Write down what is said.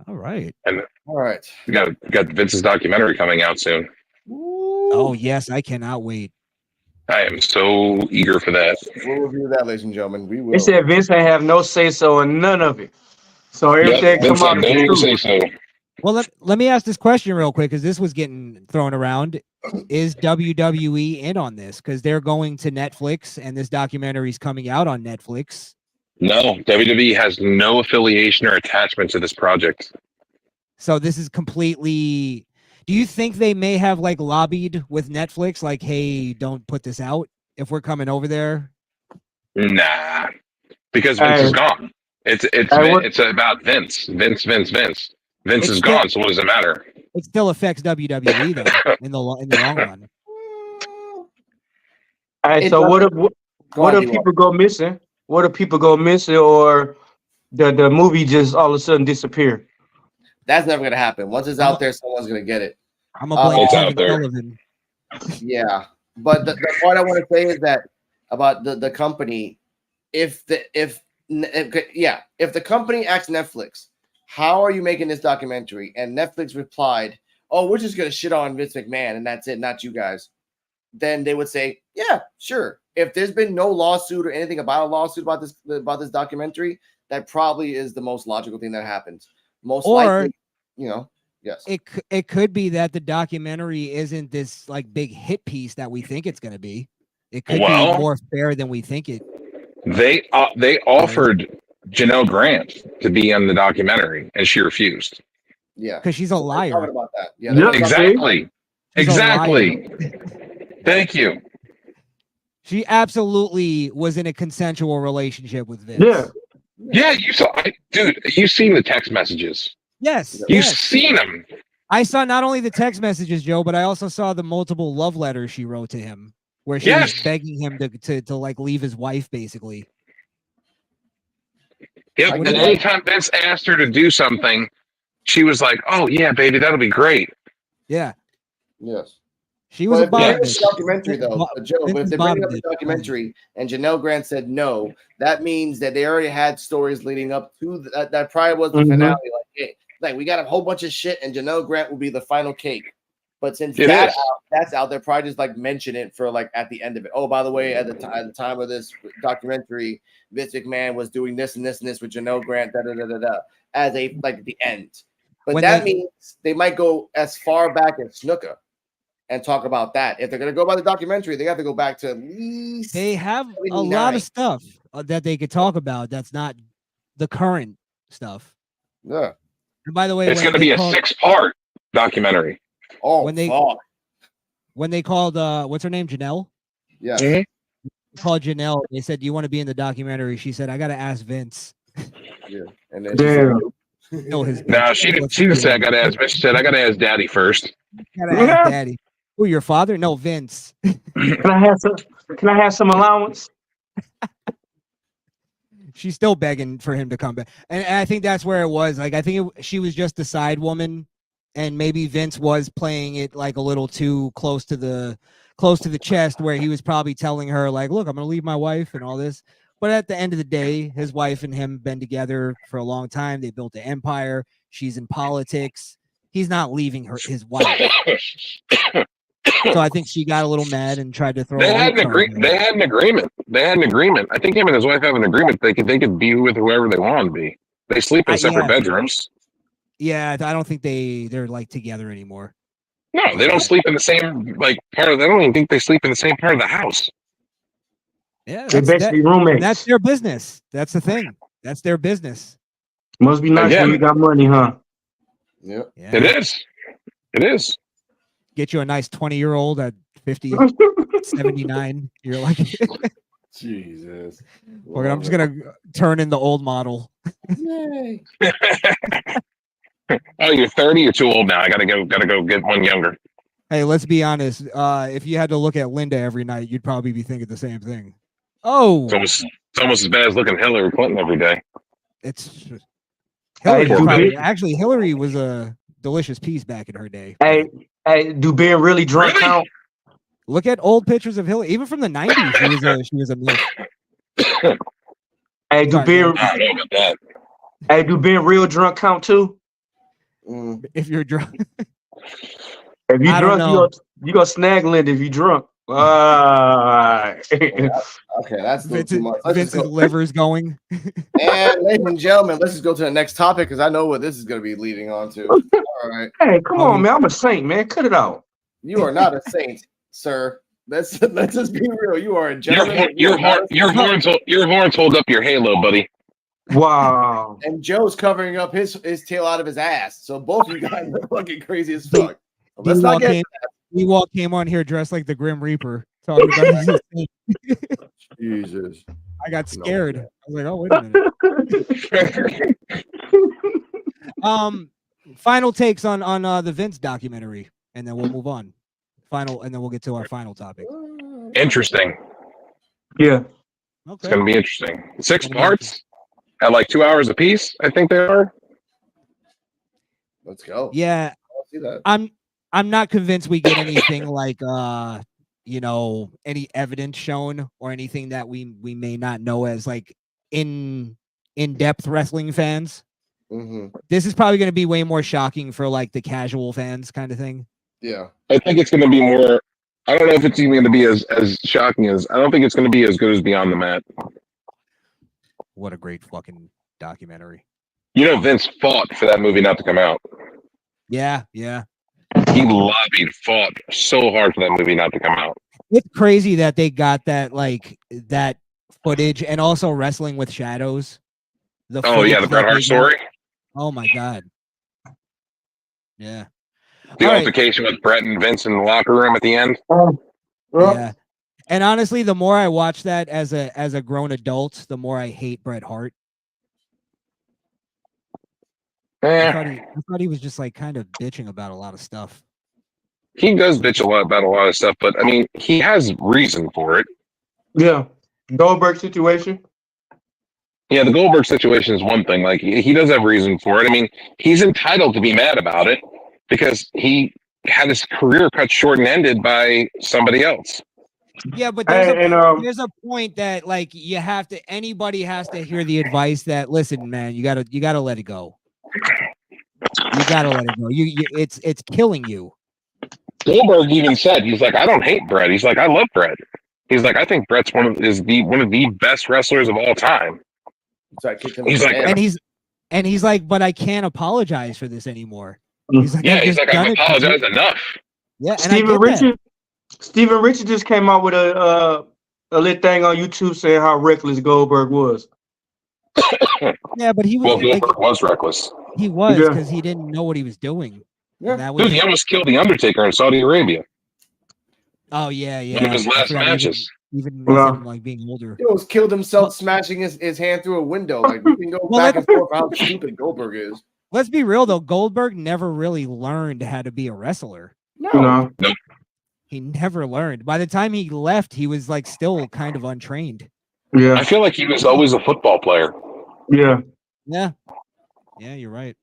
All right. And All right. we got Vince's documentary coming out soon. Ooh. Oh yes, I cannot wait. I am so eager for that. We'll review that, ladies and gentlemen. We will. They said Vince ain't have no say so in none of it. So everything Vince come out had of the no say truth. so. Well, let me ask this question real quick because this was getting thrown around. Is WWE in on this? Because they're going to Netflix and this documentary is coming out on Netflix. No, WWE has no affiliation or attachment to this project. So this is completely. Do you think they may have like lobbied with Netflix, like, hey, don't put this out if we're coming over there? Nah, because Vince is gone. It's about Vince. Vince is gone. So what does it matter? It still affects WWE though in the long run. All right. So what if people go missing? What if people go missing, or the movie just all of a sudden disappear? That's never gonna happen. Once it's out there, someone's gonna get it. I'm gonna blame It's Kevin out there. Sullivan. Yeah, but the part I want to say is that about the company, if the company asked Netflix, how are you making this documentary? And Netflix replied, oh, we're just gonna shit on Vince McMahon and that's it, not you guys. Then they would say, yeah, sure. If there's been no lawsuit or anything about a lawsuit about this documentary, that probably is the most logical thing that happens. Most likely, yes. It could be that the documentary isn't this like big hit piece that we think it's going to be. It could be more fair than we think it. They offered Janelle Grant to be on the documentary, and she refused. Yeah, because she's a liar. Talking about that. Yeah, exactly. Thank you. She absolutely was in a consensual relationship with Vince. Yeah. You saw, dude. You've seen the text messages. Yes, you've seen them. I saw not only the text messages, Joe, but I also saw the multiple love letters she wrote to him, where she was begging him to like leave his wife, basically. Yep. And anytime Vince asked her to do something, she was like, "Oh yeah, baby, that'll be great." Yeah. Yes. She was a documentary though, Joe. But if they bring up the documentary and Janelle Grant said no, that means that they already had stories leading up to that. Probably was the finale. Like, hey, like we got a whole bunch of shit, and Janelle Grant will be the final cake. But since that's out, they're probably just like mention it for like at the end of it. Oh, by the way, at the time of this documentary, Vince McMahon was doing this and this and this with Janelle Grant, as a like the end. But that means they might go as far back as Snuka and talk about that. If they're going to go by the documentary, they have to go back to at least. They have 79. A lot of stuff that they could talk about. That's not the current stuff. Yeah. And by the way, it's going to be a 6-part documentary. Oh, when they called what's her name, Janelle? Yeah. Mm-hmm. Called Janelle. They said, "Do you want to be in the documentary?" She said, "I got to ask Vince." Yeah. And then no, she didn't say I got to ask Vince. She said I got to ask Daddy first. Gotta ask Daddy. Who, your father? No, Vince. Can I have some allowance? She's still begging for him to come back, and I think that's where it was. Like, I think she was just the side woman, and maybe Vince was playing it like a little too close to the chest, where he was probably telling her like, "Look, I'm gonna leave my wife and all this." But at the end of the day, his wife and him been together for a long time. They built an empire. She's in politics. He's not leaving his wife. So I think she got a little mad and tried to throw. They had an agreement. I think him and his wife have an agreement. They could be with whoever they want to be. They sleep in separate bedrooms. Yeah, I don't think they're like together anymore. No, they don't sleep in the same part of. I don't even think they sleep in the same part of the house. Yeah, they're basically roommates. That's their business. That's the thing. That's their business. Must be nice when you got money, huh? Yeah. It is. Get you a nice 20-year-old at 50, 79. You're like, Jesus. I'm just gonna turn in the old model. Yay. Oh, you're 30. You're too old now. I gotta go get one younger. Hey, let's be honest. If you had to look at Linda every night, you'd probably be thinking the same thing. Oh, it's almost as bad as looking at Hillary Clinton every day. It's Hillary. Actually, Hillary was a delicious piece back in her day. Hey, do being really drunk count? Look at old pictures of Hillary, even from the 90s. She was a milf. Hey, do being real drunk count too? If you're drunk. If you drunk, you gonna snag Linda if you drunk. Okay, that's too much. Vince's liver's going. And ladies and gentlemen, let's just go to the next topic because I know what this is going to be leading on to. All right. Hey, come on, man. I'm a saint, man. Cut it out. You are not a saint, sir. Let's just be real. You are a gentleman. Your horns hold up your halo, buddy. Wow. And Joe's covering up his tail out of his ass. So both of you guys are fucking crazy as fuck. Let's not get Ewok came on here dressed like the Grim Reaper. Talking about Jesus. I got scared. I was like, oh, wait a minute. Final takes on the Vince documentary, and then we'll move on. And then we'll get to our final topic. Interesting. Yeah. Okay. It's gonna be interesting. 6 parts at like 2 hours apiece, I think they are. Let's go. Yeah. I'll see that. I'm not convinced we get anything like any evidence shown or anything that we may not know as like in-depth wrestling fans. Mm-hmm. This is probably going to be way more shocking for like the casual fans kind of thing. Yeah. I think it's going to be more. I don't know if it's even going to be as shocking as. I don't think it's going to be as good as Beyond the Mat. What a great fucking documentary. You know, Vince fought for that movie not to come out. Yeah, yeah. He fought so hard for that movie not to come out. It's crazy that they got that footage and also Wrestling with Shadows. The Bret Hart story. Oh my god. Yeah. The altercation with Bret and Vince in the locker room at the end. Yeah. And honestly, the more I watch that as a grown adult, the more I hate Bret Hart. I thought he was just like kind of bitching about a lot of stuff. He does bitch about a lot of stuff, but I mean, he has reason for it. Yeah. Goldberg situation. Yeah, the Goldberg situation is one thing. Like he does have reason for it. I mean, he's entitled to be mad about it because he had his career cut short and ended by somebody else. Yeah, but there's a point that like anybody has to hear the advice that listen, man, you gotta let it go. You gotta let it go. It's killing you. Goldberg even said, he's like, I don't hate Bret. He's like, I love Bret. He's like, I think Bret's one of the best wrestlers of all time. He's like, but I can't apologize for this anymore. He's like, I've apologized enough. Yeah, Steven Richards just came out with a little thing on YouTube saying how reckless Goldberg was. Yeah, but Goldberg was reckless. He was because he didn't know what he was doing. Yeah. Dude, he almost killed the Undertaker in Saudi Arabia. Oh yeah. One of his last matches. Even like being older. He almost killed himself smashing his hand through a window. Like we can go back and forth how stupid Goldberg is. Let's be real though, Goldberg never really learned how to be a wrestler. No. Nope. He never learned. By the time he left, he was like still kind of untrained. Yeah. I feel like he was always a football player. Yeah. Yeah. Yeah, you're right.